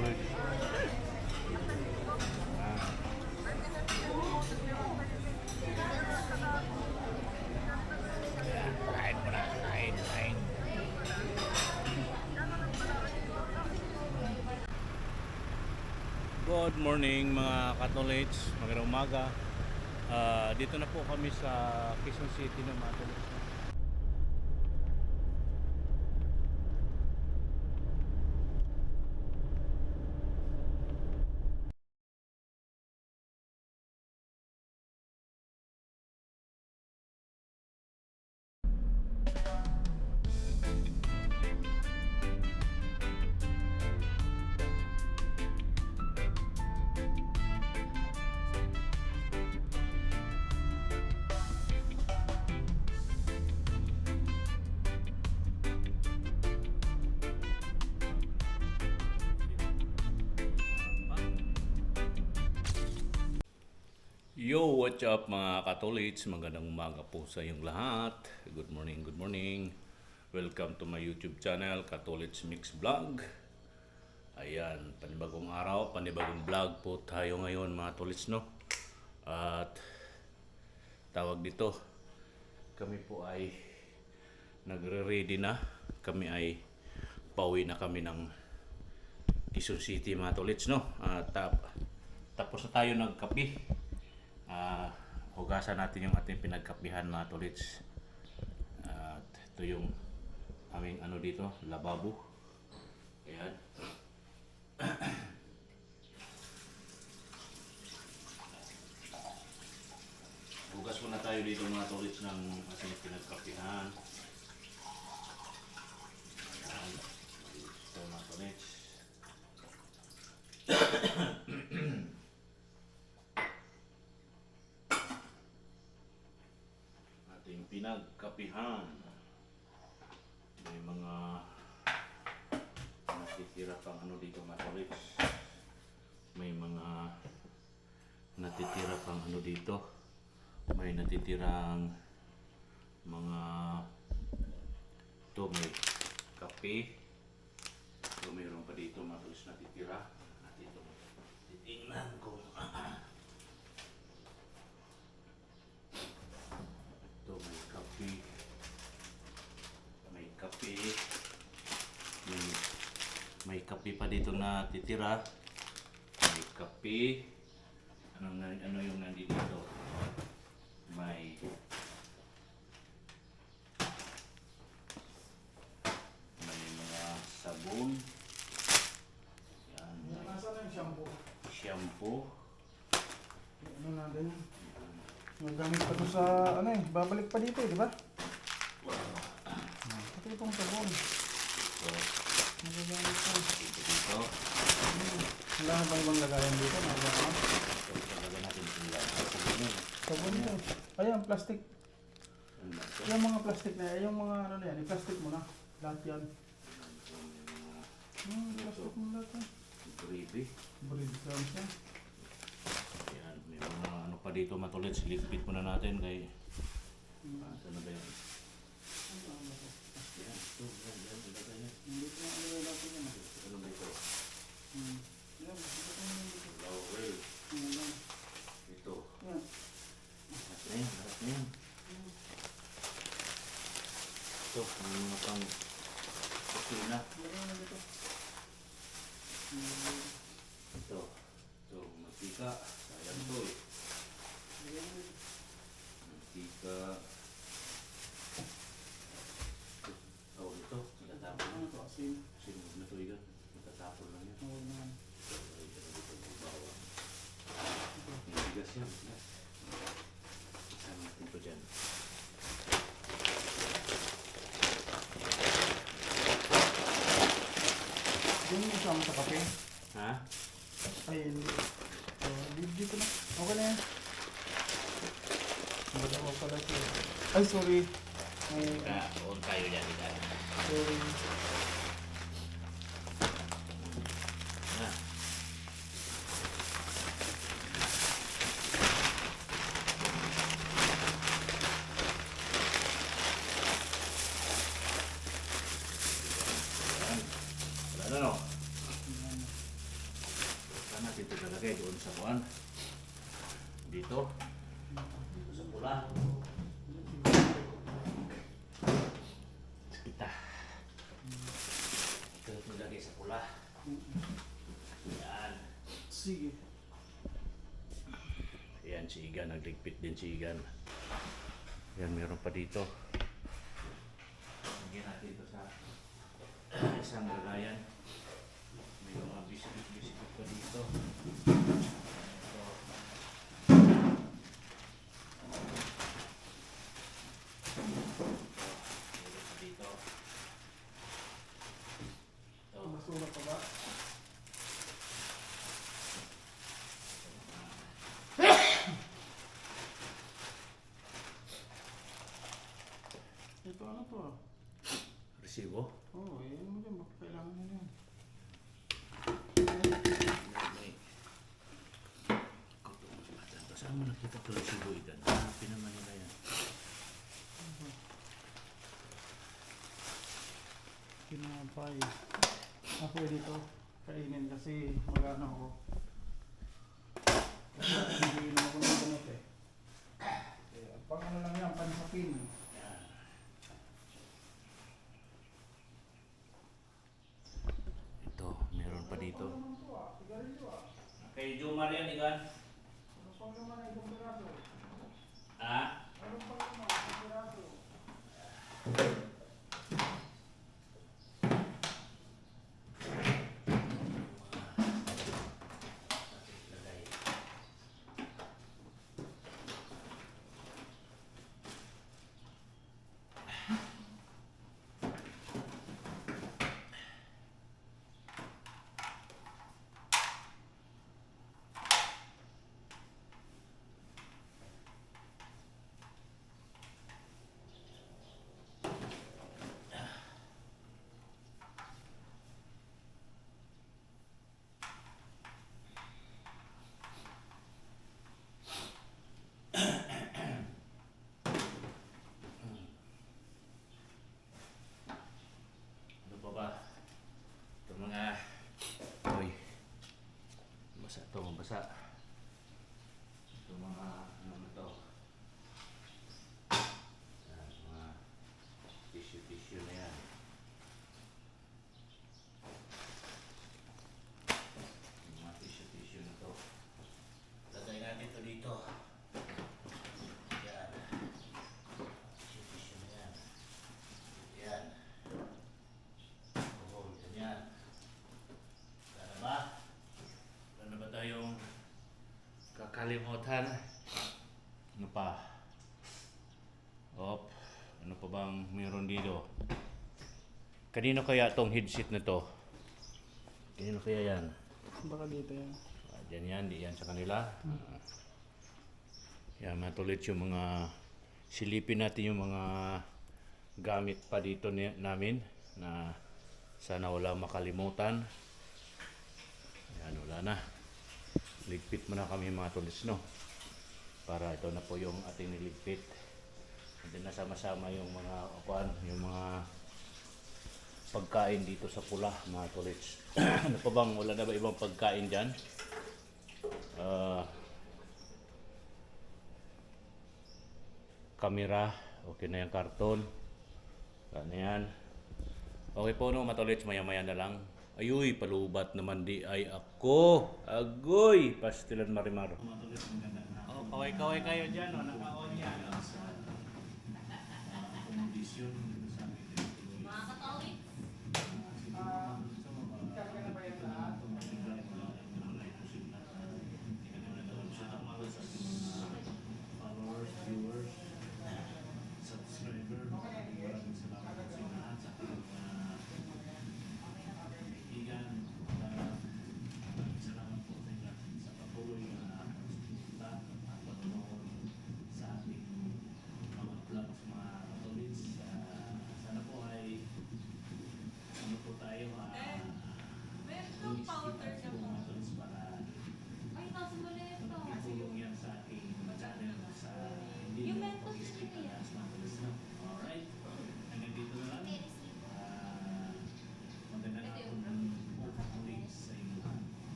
tuloy. Kain muna, kain. Good morning mga Catholics, magandang umaga. Dito na po kami sa Quezon City ng mga Catholics. Yo, what's up mga Catholics? Magandang umaga po sa inyong lahat. Good morning, good morning. Welcome to my YouTube channel, Catholics Mix Vlog. Ayan, panibagong araw, panibagong vlog po tayo ngayon mga Catholics, no? At tawag dito, kami po ay nagre-ready na. Kami ay pauwi na kami ng Quezon City mga Catholics, no? At tapos na tayo nagkape. Hugasan natin yung ating pinagkapihan mga tolits. At ito yung aming ano dito, lababo. Ayan. Hugas muna tayo dito mga tolits ng ating pinagkapihan. Ayan. Ito mga tolits. Pinagkapihan. May mga natitira pang ano dito mga tolits. May mga natitira pang ano dito. May natitirang mga ito, may kape. Ito mayroon pa dito mga tolits natitira. At ito titingnan kung may kape pa dito na titira. May kape. Ano yung nandito? May mga sabon. Yan. Nasaan na yung shampoo? Shampoo. Ano natin? Magamit pa to sa ano eh. Babalik pa dito eh, di ba? Pati itong sabon. So, Magagamit pa. dito. Wala na bang ibang lagayan dito? Magagamit. So, talaga natin sila. Sabon ito. Ayan, plastic. Yung mga plastic na yan. Yung mga ano na yan. I-plastic mo na. Lahat yan. Plastic mo lahat yan. Gravy. Bread crumbs yan. Yan, may mga ano pa dito matulad. Silipit muna natin kay saan na ba yan? Yan, ito. Yan, ilagay yan. Hindi ko na ano natin yan. Ano ba ito? Yan, ito ko naman dito. Laurel. Yan. Ito. Yan. Lahat na yan. Ito, may mga pang kusina. Lagyan na dito. Ito. Ito, mantika. Sayang to eh. Lagyan na dito. Mantika. Oh, ito. Matatapon Ano lang. to? Asin. Sinugod na to yan. Matatapon lang yan. Oo naman. Bawang. Bigas yan. Bigas. Isama natin ito dyan. Yung isama sa kape. Ha? Ay, hindi. Dito na. Okay na yan. Dalawa pala ito. Ay, sorry. Ay, Huwag tayo dyan. sorry. Ha? Wala na no? lagay doon sa buwan. Dito. Dito sa pula. Kita. Ito ito lagay sa pula. Yan. Sige. Yan si Igan. Nagligpit din si Igan. Yan, meron pa dito. Lagyan natin ito sa isang lagayan. May mga bisikit-bisikit pa dito. Ito. Dito. Ito. Basura pa ba? Ito ano to? Resibo. Oo, yan mo dyan. Baka kailangan mo yan. Saan mo nakita ito resibo, Igan? Hanapin naman nila yan. Kinapay. Ako dito. Kainin kasi magano ako. Hindi naman ako ng ganito eh. Kaya, pang ano lang yan, pansapin. Ito, meron pa dito. Ano naman to ah? Sigarilyo ah. Kay Jomar yan, Igan. Ano pang naman ay isang piraso? Ah? Ano pang naman isang piraso? Ano pa ba? Ito mga... Uy. Basa ito, mabasa. Ito mga... Ano na ito? Yan, mga tissue na yan. Mga tissue na ito. Lagay natin ito dito. Yan. Tissue na yan. Yan. Oo, ganyan. Sana ba? Wala ba tayong kakalimutan? Ano pa? Op, ano pa bang meron dito? Kanino kaya tong headset na to? Kanino kaya yan? Baka dito yan. Diyan yan, di yan sa kanila. Yan, matulit yung mga silipin natin yung mga gamit pa dito namin na sana wala makalimutan. Yan, wala na. Ligpit mo na kami mga tulis, no? Para ito na po yung ating niligpit. And then nasama-sama yung mga upuan, yung mga pagkain dito sa pula, mga tulis. Ano pa bang, wala na ba ibang pagkain dyan? Kamera, okay na yung karton. Ano yan? Okay po no, matulits, maya-maya na lang. Ayuy, palubat naman di ay ako. Agoy, pastilan marimar. Oh, kaway-kaway kayo dyan, oh, naka-on yan. Mga katawid, Karga na ba yan lahat? Followers, viewers, subscriber, maraming salamat sa lahat sa ating kaibigan. Maraming salamat po sa inyo sa patuloy na pagsusunod at patunood sa ating mga vlogs, mga katolis.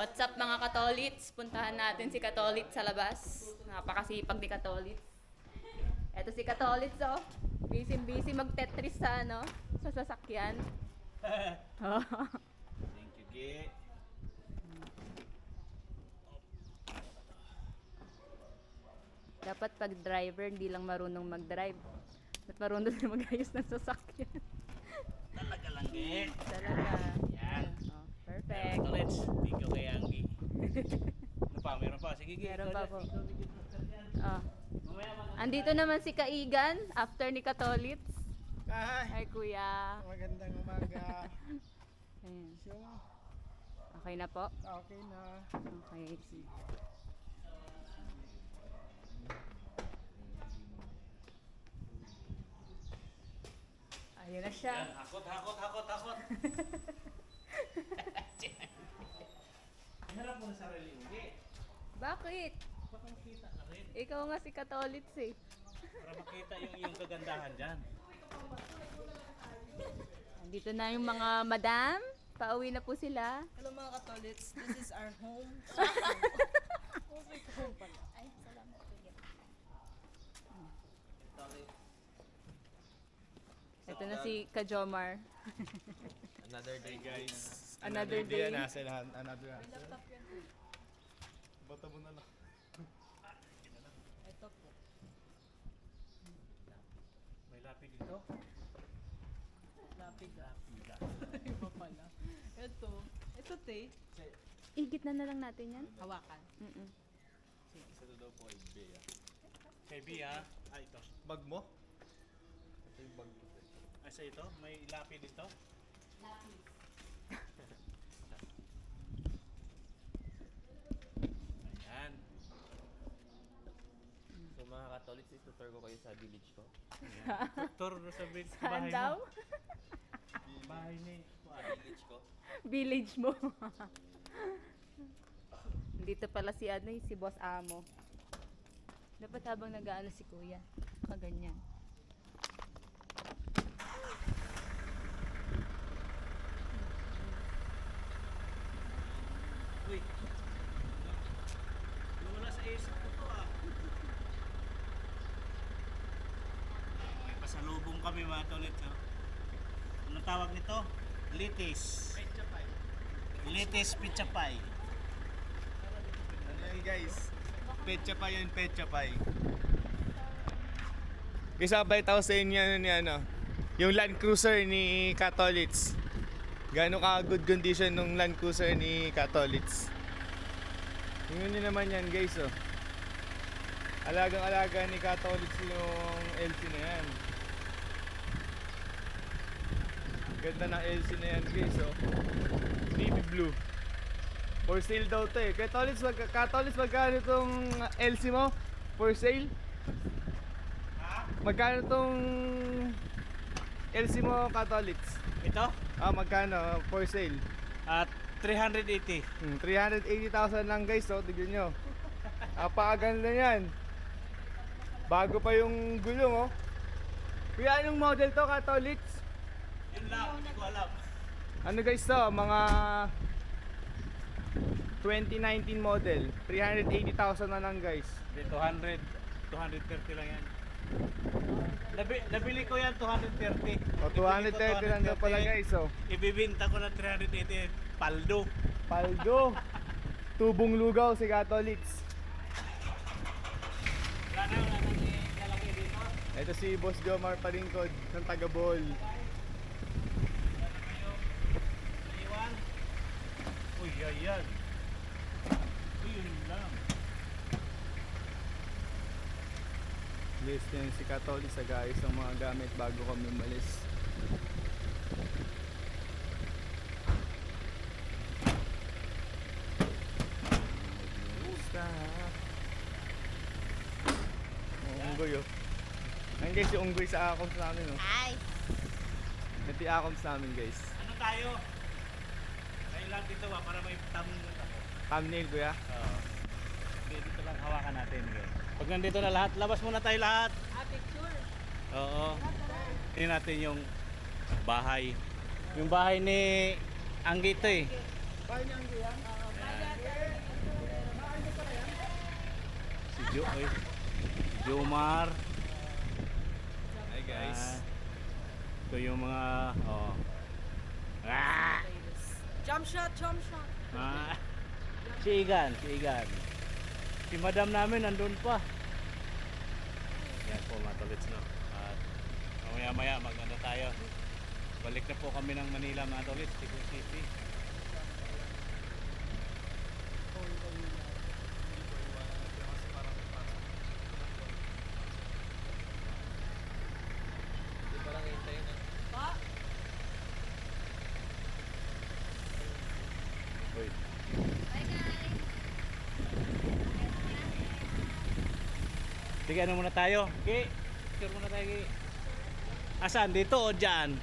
What's up mga Katolits? Puntahan natin si Katolits sa labas. Napakasipag ni Katolits. Eto si Katolits oh. Busy mag-Tetris sa ano, sa sasakyan. Thank you, Gi. Dapat pag driver, hindi lang marunong mag-drive. Dapat marunong din mag-ayos ng sasakyan. Talaga lang, Gi. Talaga. Yan. Oh, perfect. Let's thank you kay Anggi. Ano pa? Meron pa? Sige, Gi. Meron pa po. Ikaw, video master yan. Oh. Mamaya mag- Andito naman si Kaigan after ni Katolits. Ay, Ay kuya. magandang umaga. Ayan. So, Okay na po. okay na. Okay. Ayun na siya. Yan, hakot. Harap mo na sarili mo, Gi. Bakit? Baka makita na rin. Ikaw nga si Katolits eh. Para makita yung kagandahan dyan. Andito na yung mga madam. Pauwi na po sila. Hello mga Katolits, this is our home. Home pala. Ay, salamat po yan. Ito na si Kajomar. Another day, guys. Another day. Nasa lahat. Another day. Bata mo na lang. Ito po. May lapid dito. Lapid. Iba pala. Ito te. Igit na lang natin yan. Hawakan. Mm-mm. Isa to daw po ay Bea. Kay Bia. Ah, ito. Bag mo? Ito yung bag ko. Asa ito? May lapid dito? Ayan. So mga Katolits, itutur ko kayo sa village ko. Turo sa bahay Saan daw? mo. Bahay ni Village ko. Village mo. Dito pala si ano eh, si Boss Amo. Dapat habang nag-aano si Kuya. Kaganyan. Uy. Wala sa isip ko to ah. May pasalubong kami mga tolit. Oh. Anong tawag nito? Litis. Pizza pie. Litis pizza pie. Ano yan guys? Petsa pa yun, petsa pa. Kasabay tao sa inyo ni ano, yung Land Cruiser ni Katolits. Gaano ka good condition nung Land Cruiser ni Katolits. Tingnan nyo naman yan guys oh. Alagang-alaga ni Katolits yung LC na yan. Ganda ng LC na yan guys oh. Navy blue. For sale daw to eh. Katolits, magkano itong LC mo? For sale? Ha? Magkano itong LC mo, Katolits? Ito? Magkano? For sale? At 380. 380,000 lang guys, oh. Tignan nyo. Apakaganda yan. Bago pa yung gulong, oh. Kuya, anong model to, Katolits? Yun lang, hindi ko alam. Ano guys to? Mga 2019 model. 380,000 na lang guys. Hindi, 230 lang yan. Nabili ko yan 230. O 230 lang daw pala guys, oh. Ibibinta ko ng 380 paldo. Paldo. Tubong lugaw si Katolits. Wala na lalaki dito. Ito si Boss Jomar Palingkod ng taga Bohol. Wala na kayo. Naiwan. Uy, ayan. Uy, yun lang. List din si Katolits sa guys ang mga gamit bago kami umalis. Basta. Unggoy oh. Ayun guys, yung unggoy sa accounts namin oh. Ay! Ito yung accounts namin guys. Ano tayo? Kayo lang dito ba para may thumbnail ako. Thumbnail kuya. Okay, dito lang hawakan natin. Okay. Pag nandito na lahat, labas muna tayo lahat. Picture! Oo. Tingnan natin yung bahay. Yung bahay ni Anggi ito eh. Bahay niya ang kuya? Ayan. Jomar. Hi guys. Ito yung mga Ah! Jump shot, jump shot. Ah! Si Igan. Si madam namin nandun pa. Yan po mga tolits, no. At mamaya maganda tayo. Balik na po kami ng Manila mga tolits, Cebu City. Hindi parang hintayin na. Uy. Sige, ano muna tayo? Ki, picture muna tayo, Ki. Asan? Dito o dyan?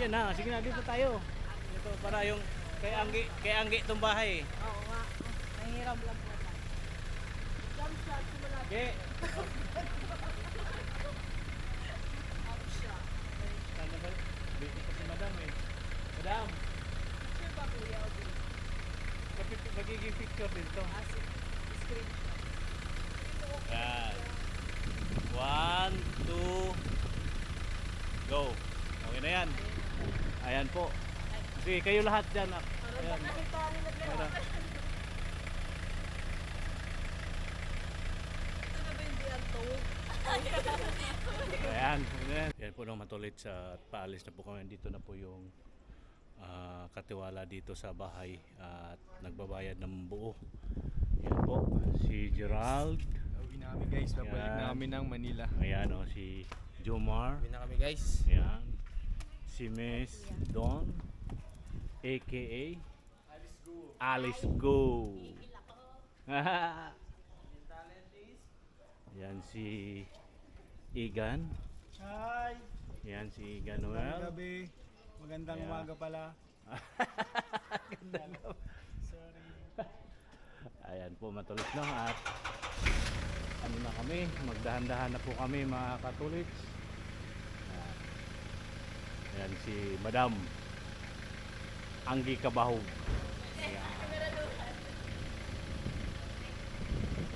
Yan na, sige na, dito tayo. Dito, para yung kay Anggi itong bahay. Oo nga. Mahirap lang po. Jump shot, simula. Ki, Jump shot. sana ba? Dito pa si madam eh. Madam, Picture ba kuya? magiging picture dito. Screen. Yan. 1, 2, go. Okay na yan. Ayan po. Sige, kayo lahat dyan. Ayan. Para. Ito na ba yung dianto? Ayan. Yan po nung matulit sa paalis na po kami. Dito na po yung katiwala dito sa bahay at nagbabayad ng buo. Yan po. Si Gerald. Uwi na kami guys. Babalik Yan. na kami ng Manila. Ayan o. Si Jomar. Uwi na kami guys. Ayan. Si Miss Dawn. AKA Alice Go. Yan si Igan. Hi! Yan si Igan Magandang Noel. gabi. Magandang Yeah. umaga pala. Sorry. Ayan po matulis na at ano na kami, magdahan-dahan na po kami mga katulits. Ayan si Madam Anggi Kabahog. Ayan.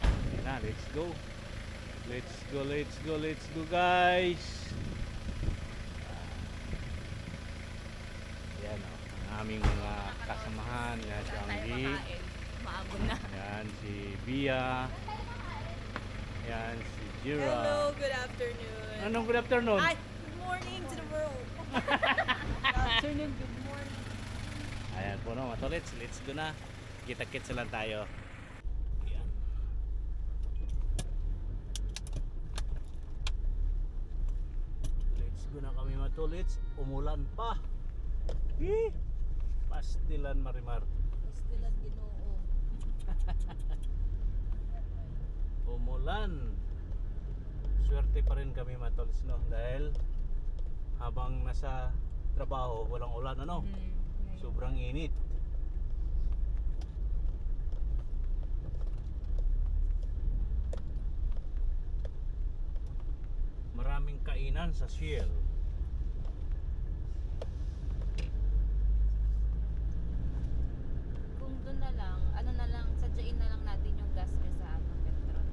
Ayan na, let's go. Let's go guys. Ayan o, ang aming mga kasamahan. Yan si Tayo Anggi. makain. Maagom na. Yan si Bia. Yan si Jira. Hello, good afternoon. Anong good afternoon? Ay, good morning to the world. Good afternoon, good morning. Ayan po no, matulits. Let's go na. Kita-kits lang tayo. Ayan. Let's go na kami matulits. Umulan pa. Pastilan Marimar. Stilan Ginoo. Umulan. Swerte pa rin kami matulits no. Dahil habang nasa trabaho, walang ulan ano. Sobrang init. Maraming kainan sa Shell. Kung doon na lang, ano na lang, sadyain na lang natin yung gas niya sa Petron.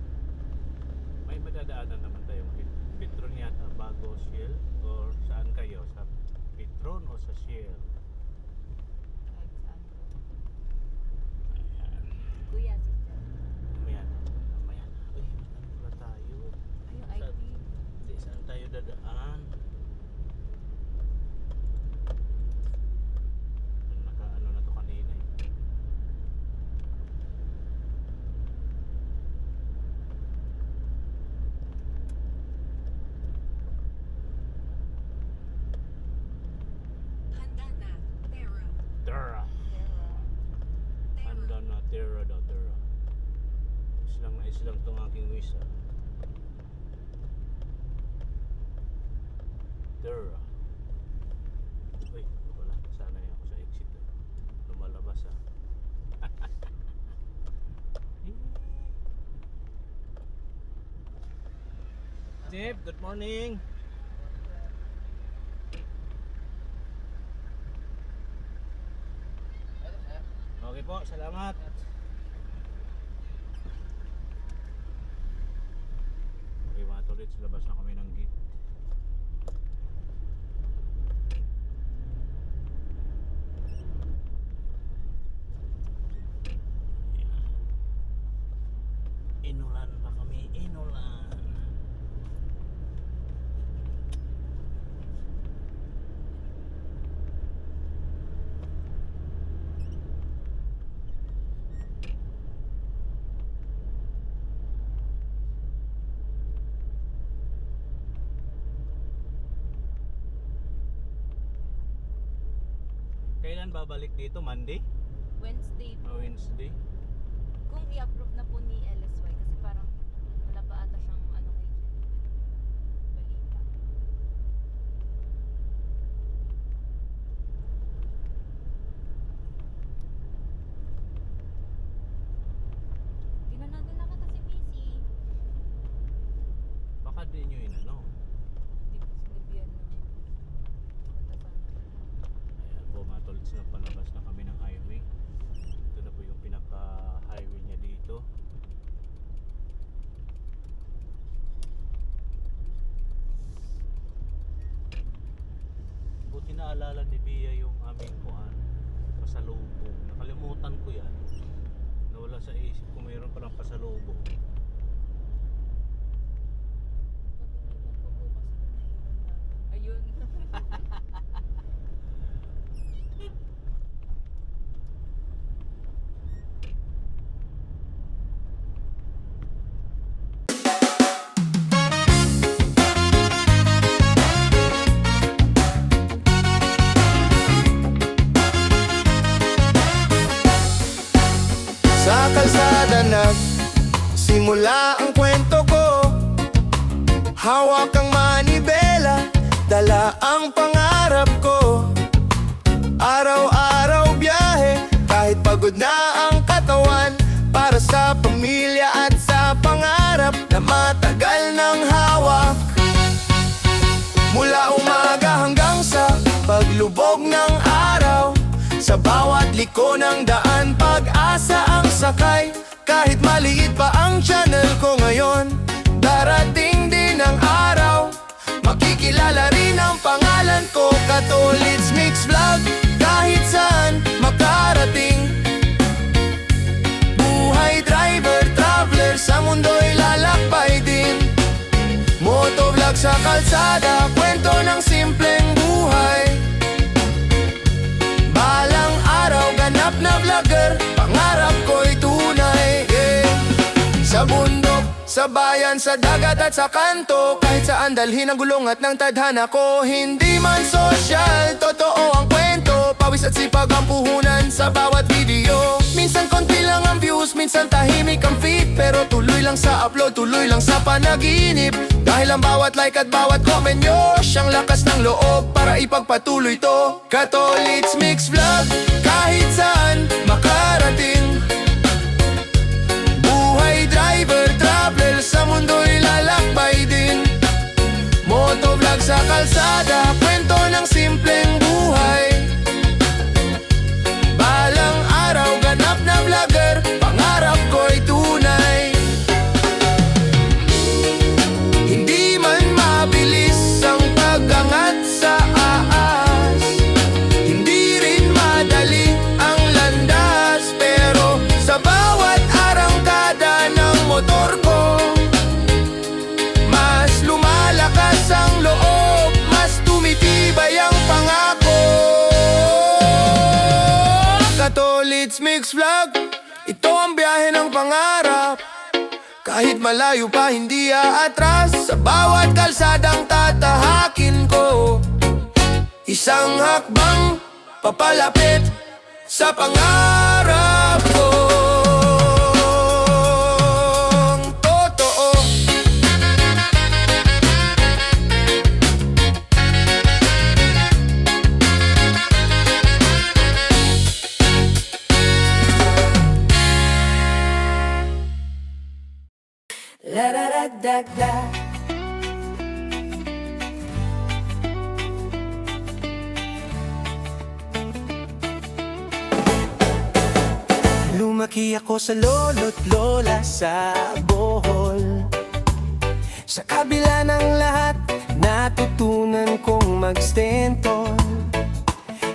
May madadaanan naman tayong Petron yata bago Shell or saan kayo? Sa Petron o sa Shell? Kahit saan. Ayan. Kuya, si Jan. Mamaya na. Mamaya na. Uy, saan pala tayo? Ayun, Sa- ID. Hindi, saan tayo dadaan? Naka-ano na to kanina eh. Handa na, Terra. Terra. Handa na, Terra daw, Terra. Islang na islang tong aking wish ah. Terra. Uy, wala. Sanay ako sa exit ah. Lumalabas ah. Tip, good morning. Okay po, salamat. Katolits, labas na kami ng gate. Inulan pa kami, inulan. Kailan babalik dito? Monday? Wednesday O Wednesday? kung i-approve na po ni LSY kasi parang wala pa ata siyang ano kay balita. Dinanagan na kita si Missy. Baka din nyo inano. Hindi ko sinabihan na punta sana. Ayan po mga tolits, na palabas na kami ng highway. Ito na po yung pinaka-highway niya dito. Buti naalala ni Bia yung aming kuan, pasalubong. Nakalimutan ko yan. Nawala sa isip ko mayroon palang pasalubong. Ayun. Sa kalsada simula ang kwento ko. Hawak ang manibela, dala ang pangarap ko. Araw-araw biyahe, kahit pagod na ang katawan, para sa pamilya at sa pangarap na matagal ng hawak. Mula umaga hanggang sa paglubog ng araw, sa bawat liko ng daan, pag-asa ang sakay. Kahit maliit pa ang channel ko ngayon, darating din ang araw, makikilala rin ang pangalan ko. Katolits Mix Vlog, kahit saan makarating. Buhay driver, traveler, sa mundo'y lalakbay din. Motovlog sa kalsada, kwento ng simpleng buhay. Balang araw, ganap na vlogger, pangarap ko'y tunay, yeah. Sa bundok, sa bayan, sa dagat at sa kanto, kahit saan dalhin ang gulong at ng tadhana ko. Hindi man social, totoo ang kwento, pawis at sipag ang puhunan sa bawat video. Minsan konti lang ang views, minsan tahimik ang feed, pero tuloy lang sa upload, tuloy lang sa panaginip. Dahil ang bawat like at bawat comment nyo, siyang lakas ng loob para ipagpatuloy to. Katolits Mix Vlog, kahit saan makarating. Buhay driver, traveler, sa mundo'y lalakbay din. Motovlog sa kalsada, kwento ng simpleng buhay. Balang araw, ganap na vlogger, pangarap ko'y tunay. Hindi man mabilis ang pag-angat sa aas, hindi rin madali ang landas, pero sa bawat arangkada ng motor ko, mas lumalakas ang loob, mas tumitibay ang pangako. Katolits Mix Vlog, ito ang biyahe ng pangarap. Kahit malayo pa hindi aatras, sa bawat kalsadang tatahakin ko. Isang hakbang papalapit sa pangarap ko. Totoo. La da da da da. Lumaki ako sa lolo't lola sa Bohol, sa kabila mag-stento.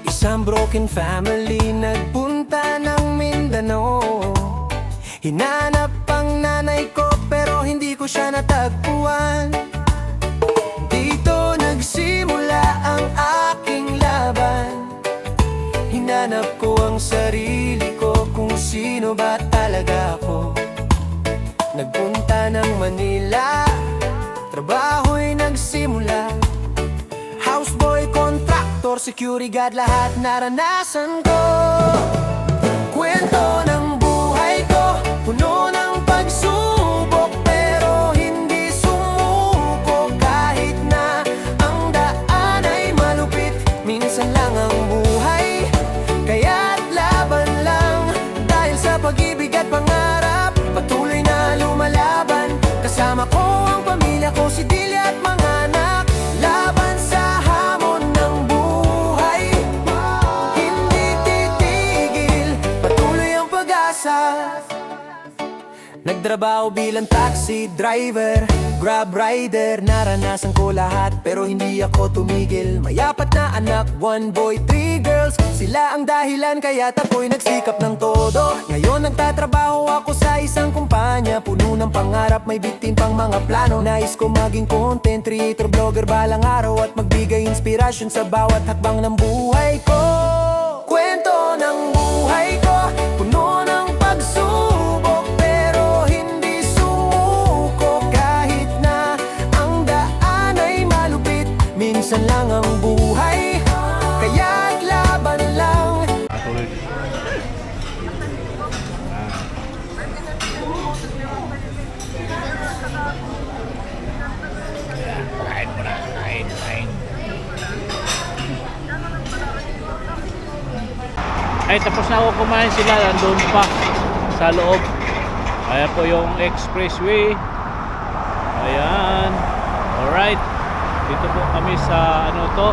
Isang broken family nagpunta ng Mindanao. Hinanap ang nanay ko pero hindi ko siya natagpuan. Dito nagsimula ang aking laban. Hinanap ko ang sarili ko kung sino ba talaga ako. Nagpunta ng Manila, trabaho'y nagsimula. Houseboy, contractor, security guard, lahat naranasan ko. Kwento ng buhay ko, puno ng pagsubok, pero hindi sumuko. Kahit na ang daan ay malupit, minsan lang ang buhay, kaya't laban lang. Dahil sa pag-ibig at pangarap, patuloy na lumalaban. Kasama ko ang pamilya ko, si Delia at mga anak. Laban sa hamon ng buhay, hindi titigil, patuloy ang pag-asa. Nagtrabaho bilang taxi driver, grab rider. Naranasan ko lahat pero hindi ako tumigil. May 4 na anak, 1 boy, 3 girls. Sila ang dahilan kaya ako'y nagsikap ng todo. Ngayon nagtatrabaho ako sa isang kumpanya, puno ng pangarap, may bitin pang mga plano. Nais ko maging content creator, vlogger balang araw, at magbigay inspirasyon sa bawat hakbang ng buhay ko. Kwento ng buhay ko, puno ng pagsubok, pero hindi sumuko. Kahit na ang daan ay malupit, minsan lang ang buhay, kaya't laban lang. Katolik. Kain mo na, kain. Ay, tapos na ako kumain, sila nandun pa sa loob. Ayan po yung expressway. Ayan. Alright. Dito po kami sa ano to,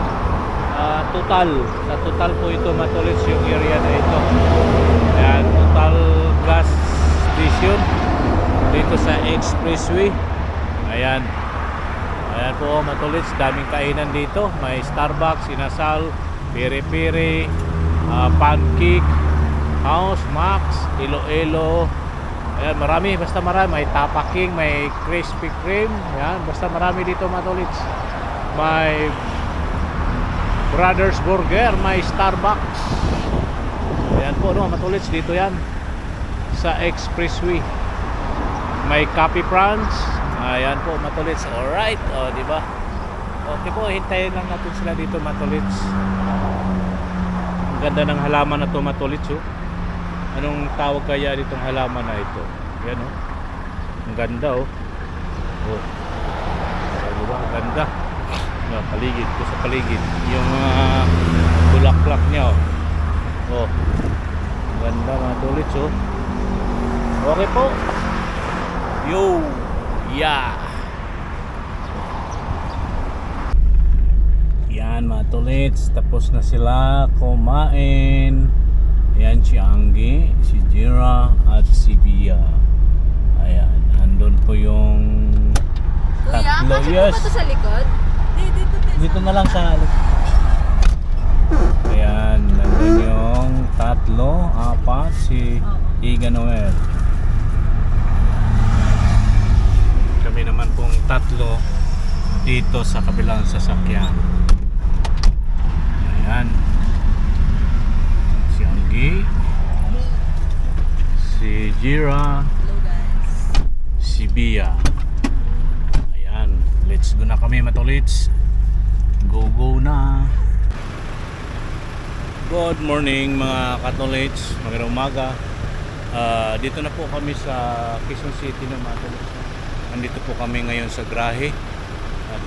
Total. Sa Total po ito, Matulids, yung area na ito. Ayan, Total gas station dito sa expressway. Ayan. Ayan po, Matulids, daming kainan dito. May Starbucks, Inasal, Piri-Piri, Pancake House, Max, Iloilo. Ayan, marami, basta marami. May Tapa King, may Krispy Kreme. Ayan, basta marami dito, Matulids. May Brothers Burger, may Starbucks. Ayan po, no, Matulids, dito yan sa expressway. May Coffee France. Ayan po, Matulids. Alright, o, diba? Okay po, hintayin lang natin sila dito, Matulids. Ang ganda ng halaman na to, Matulids, oh. Anong tawag kaya ditong halaman na ito? Yan, oh. Ang ganda, oh. Oh. Diba? Ang ganda. No, paligid ko sa paligid. Yung bulaklak niya, oh. Oh. Ang ganda, Matulids, oh. Okay po. Yo. Yeah. Yan, Matulids, tapos na sila kumain. Ayan si Anggi, si Jira at si Bia. Ayan, andun po yung Kuya, tatlo. kasi Yes, po ba ito sa likod? dito na lang sa ayan, nandun yung tatlo, apat, si Iga Noel. Kami naman pong tatlo dito sa kabilang sasakyan. Ayan, si Anggi, si Jira, si Bia. Ayan, let's go na kami, Matulids. Go na. Good morning mga Katolids, magandang umaga. Dito na po kami sa Quezon City ng Matulids. Nandito po kami ngayon sa Grahe.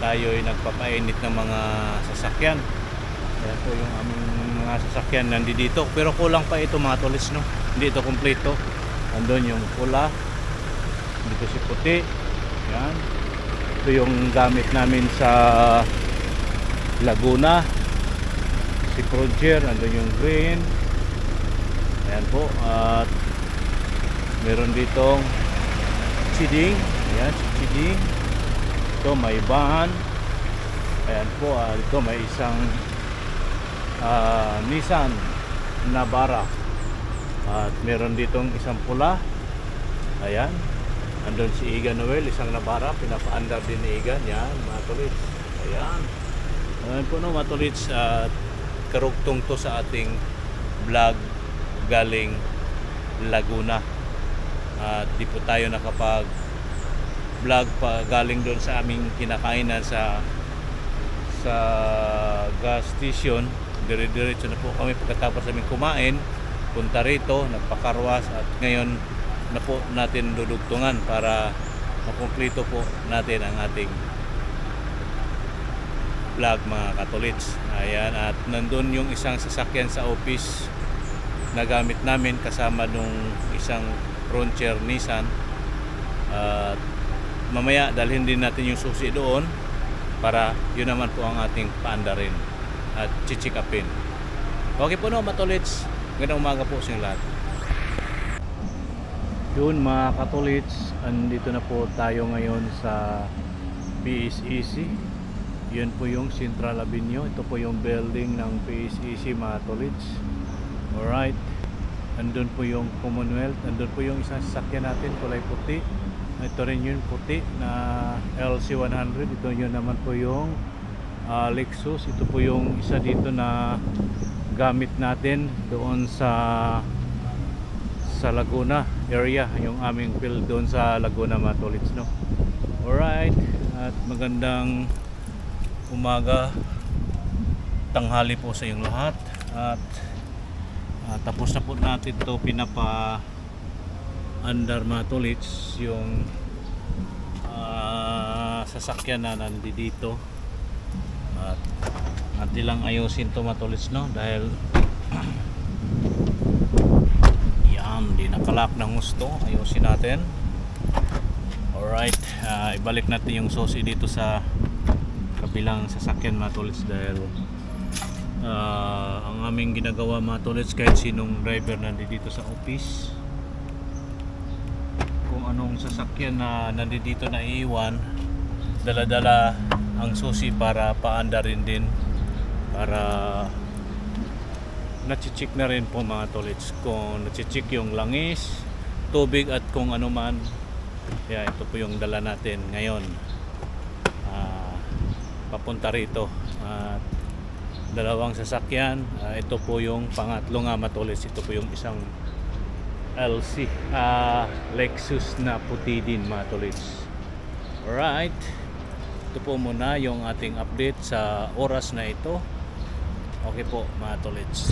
Tayo ay nagpapainit ng mga sasakyan. Ayan po yung aming mga sasakyan nandito. Pero kulang pa ito, Matulids, no? Hindi ito kompleto. Andun yung pula. Dito si puti. Ayan. Ito yung gamit namin sa Laguna. Si Frontier, andun yung green. Ayan po. At meron ditong Chiding. Ayan, si Chiding. Ito may van. Ayan po, dito may isang Nissan Navara. At meron ditong isang pula. Ayan. Andun si Igan Noel, isang Navara. Pinapaandar din ni Igan. Yan, mga tolits. Ayan. Ayan po no, mga tolits. At karugtong to sa ating vlog galing Laguna. At di po tayo nakapag vlog pa galing doon sa aming kinakainan sa gas station. Dire-diretso na po kami pagkatapos namin kumain, punta rito, nagpakarwas at ngayon na po natin dudugtungan para makumpleto po natin ang ating vlog, mga katolits. Ayan, at nandun yung isang sasakyan sa office na gamit namin kasama nung isang Frontier Nissan. At mamaya dalhin din natin yung susi doon para yun naman po ang ating paandarin at chichikapin. Okay po no, matolits. Magandang umaga po sa inyo lahat. Yun mga katolits, andito na po tayo ngayon sa PSEC. Yun po yung Central Avenue. Ito po yung building ng PSEC, mga tolits. Alright. Andun po yung Commonwealth. Andun po yung isang sasakyan natin, kulay puti. Ito rin yung puti na LC100. Ito yun naman po yung Lexus. Ito po yung isa dito na gamit natin doon sa Laguna area, yung aming field doon sa Laguna, mga tolits, no? Alright, at magandang umaga, tanghali po sa inyong lahat. At tapos na po natin to pinapa under, mga tolits, yung sasakyan na nandito. At natin lang ayusin to, mga tolits, no? Dahil yan, di nakalak ng gusto. Ayusin natin. Alright, ibalik natin yung susi dito sa kabilang sasakyan, mga tolits, dahil ang aming ginagawa, mga tolits, kahit sinong driver nandito sa office, kung anong sasakyan na nandito na iiwan, dala-dala ang susi para paandarin din, para nachichik na rin po, mga tolits, kung nachichik yung langis, tubig at kung ano man. Yeah, ito po yung dala natin ngayon papunta rito. At dalawang sasakyan. Ito po yung pangatlo nga, mga tolits. Ito po yung isang LC Lexus na puti din, mga tolits. Alright, ito po muna yung ating update sa oras na ito. Okay po, mga tolits.